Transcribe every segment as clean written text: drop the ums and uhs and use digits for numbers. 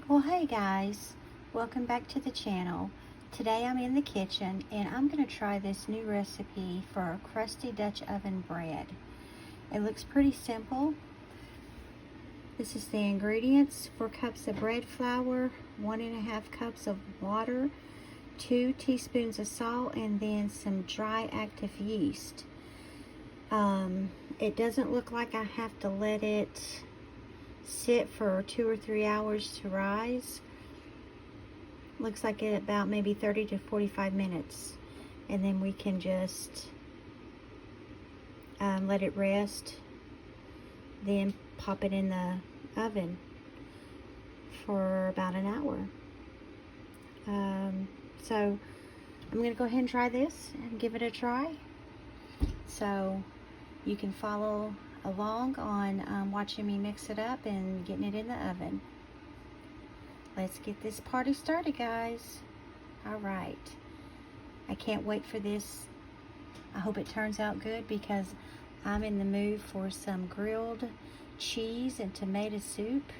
Well, hey guys, welcome back to the channel. Today I'm in the kitchen and I'm going to try this new recipe for crusty Dutch oven bread. It looks pretty simple. This is the ingredients: 4 cups of bread flour, 1.5 cups of water, 2 teaspoons of salt, and then some dry active yeast. It doesn't look like I have to let it sit for 2 or 3 hours to rise. Looks like it about maybe 30 to 45 minutes, and then we can just let it rest, then pop it in the oven for about an hour. So I'm gonna go ahead and try this and give it a try, so you can follow along on watching me mix it up and getting it in the oven. Let's get this party started, guys. All right, I can't wait for this. I hope it turns out good because I'm in the mood for some grilled cheese and tomato soup,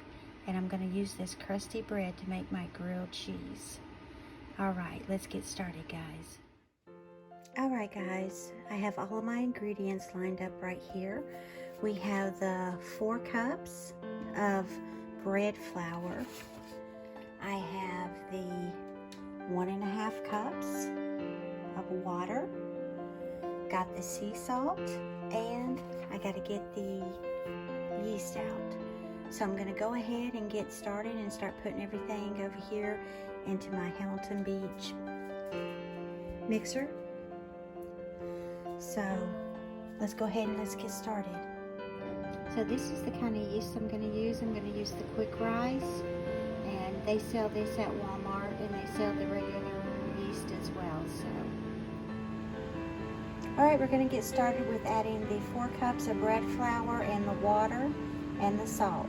and I'm going to use this crusty bread to make my grilled cheese. All right, let's get started, guys. All right, guys, I have all of my ingredients lined up right here. We have the 4 cups of bread flour. I have the 1.5 cups of water. Got the sea salt, and I got to get the yeast out. So I'm going to go ahead and get started and start putting everything over here into my Hamilton Beach mixer. So let's go ahead and let's get started. So this is the kind of yeast I'm going to use. I'm going to use the quick rise, and they sell this at Walmart, and they sell the regular yeast as well. So, all right, we're going to get started with adding the 4 cups of bread flour and the water and the salt.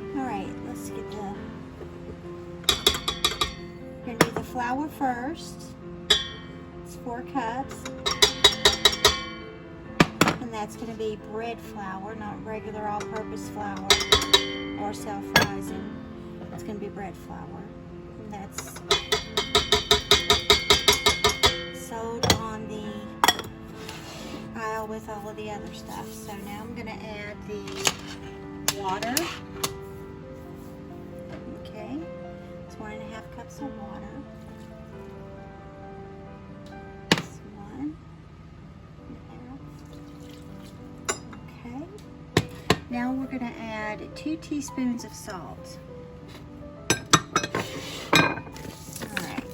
All right, let's get the. We're going to do the flour first. It's 4 cups. And that's going to be bread flour, not regular all-purpose flour or self-rising. It's going to be bread flour. And that's sold on the aisle with all of the other stuff. So now I'm going to add the water. Okay, it's 1.5 cups of water. Now we're going to add 2 teaspoons of salt. Alright,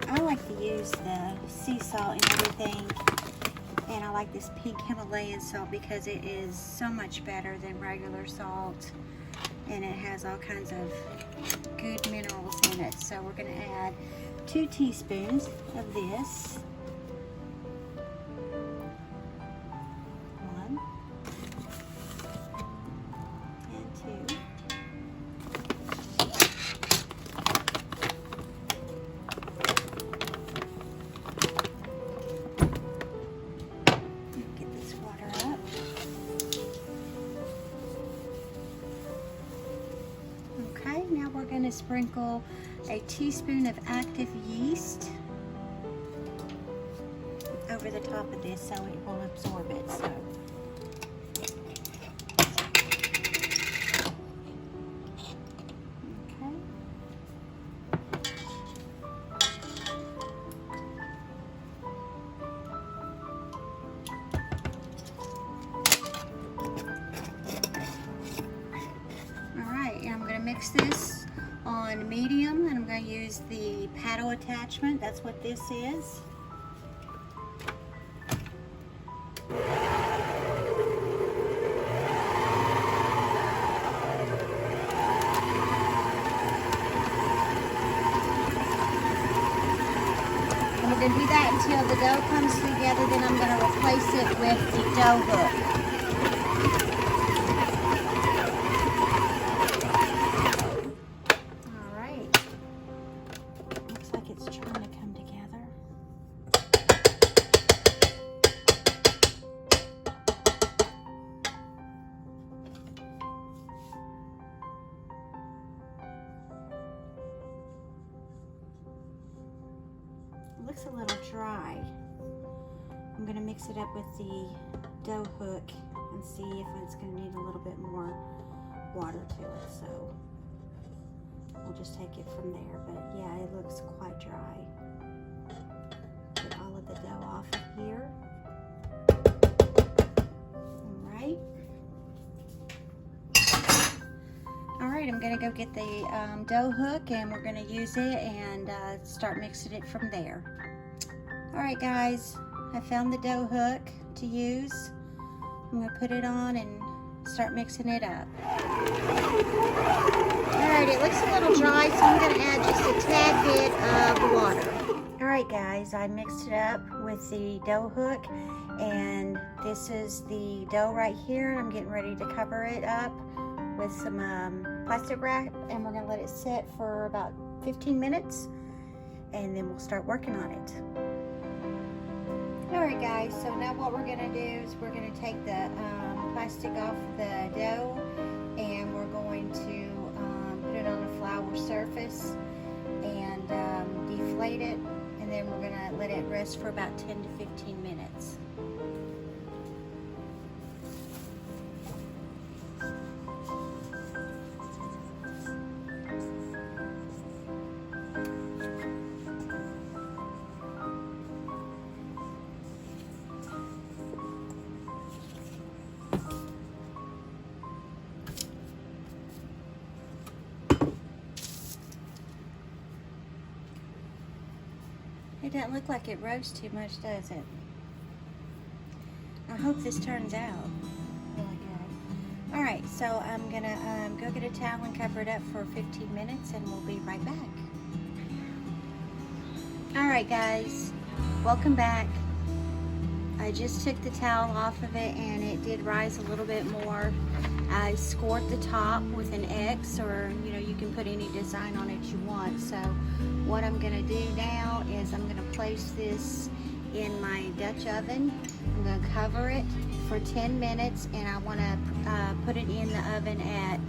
I like to use the sea salt and everything, and I like this pink Himalayan salt because it is so much better than regular salt, and it has all kinds of good minerals in it. So we're going to add 2 teaspoons of this. Sprinkle a teaspoon of active yeast over the top of this so it will absorb it. So mix this on medium, and I'm going to use the paddle attachment. That's what this is. And we're going to do that until the dough comes together. Then I'm going to replace it with the dough hook. looks a little dry. I'm gonna mix it up with the dough hook and see if it's gonna need a little bit more water to it. So we'll just take it from there. But yeah, it looks quite dry. Get all of the dough off of here. Alright, I'm going to go get the dough hook and we're going to use it and start mixing it from there. Alright guys, I found the dough hook to use. I'm going to put it on and start mixing it up. Alright, it looks a little dry, so I'm going to add just a tad bit of water. Alright guys, I mixed it up with the dough hook, and this is the dough right here. I'm getting ready to cover it up with some plastic wrap, and we're going to let it sit for about 15 minutes, and then we'll start working on it. Alright guys, so now what we're going to do is we're going to take the plastic off the dough, and we're going to put it on a flour surface and deflate it, and then we're going to let it rest for about 10 to 15 minutes. It doesn't look like it rose too much, does it? I hope this turns out really good. Alright, so I'm going to go get a towel and cover it up for 15 minutes, and we'll be right back. Alright guys, welcome back. I just took the towel off of it and it did rise a little bit more. I scored the top with an X, or you can put any design on it you want. So what I'm going to do now is I'm going to place this in my Dutch oven. I'm going to cover it for 10 minutes, and I want to put it in the oven at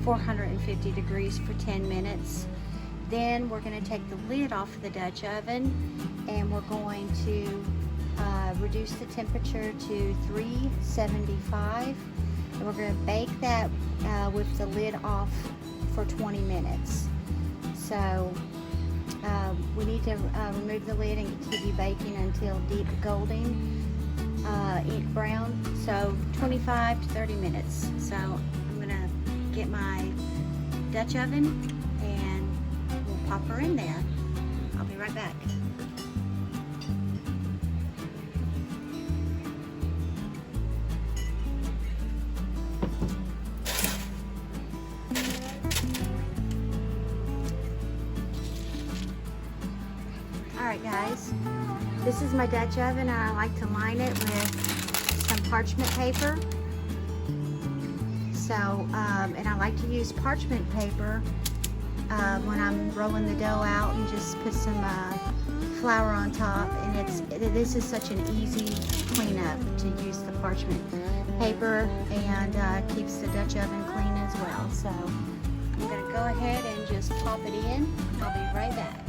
450 degrees for 10 minutes. Then we're going to take the lid off of the Dutch oven, and we're going to reduce the temperature to 375, and we're going to bake that with the lid off for 20 minutes. So we need to remove the lid and continue baking until deep golden brown, so 25 to 30 minutes. So I'm going to get my Dutch oven and we'll pop her in there. I'll be right back. Alright guys, this is my Dutch oven. I like to line it with some parchment paper. So, and I like to use parchment paper when I'm rolling the dough out, and just put some flour on top. And this is such an easy cleanup to use the parchment paper, and keeps the Dutch oven clean as well. So I'm going to go ahead and just pop it in. I'll be right back.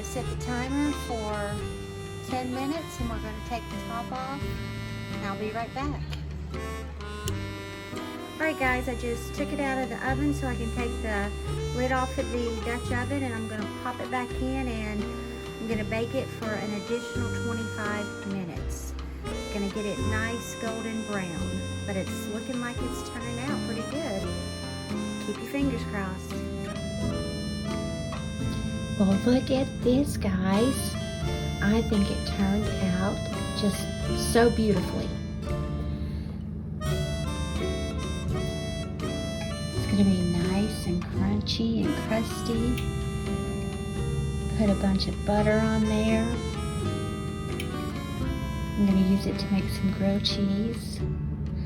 Set the timer for 10 minutes, and we're going to take the top off, and I'll be right back. Alright guys, I just took it out of the oven so I can take the lid off of the Dutch oven, and I'm going to pop it back in, and I'm going to bake it for an additional 25 minutes. Going to get it nice golden brown, but it's looking like it's turning out pretty good. Keep your fingers crossed. Well, look at this, guys. I think it turned out just so beautifully. going to be nice and crunchy and crusty. Put a bunch of butter on there. I'm going to use it to make some grilled cheese.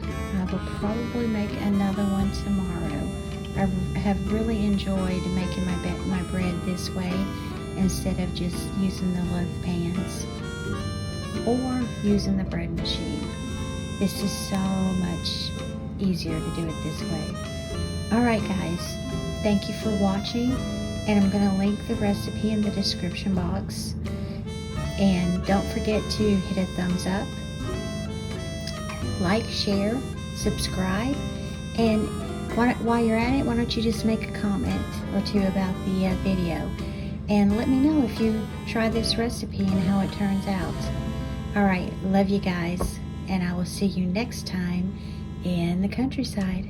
I will probably make another one tomorrow. I have really enjoyed making my bread this way instead of just using the loaf pans or using the bread machine. This is so much easier to do it this way. Alright guys, thank you for watching, and I'm going to link the recipe in the description box. And don't forget to hit a thumbs up, like, share, subscribe, and while you're at it, why don't you just make a comment or two about the video and let me know if you try this recipe and how it turns out. Alright, love you guys, and I will see you next time in the countryside.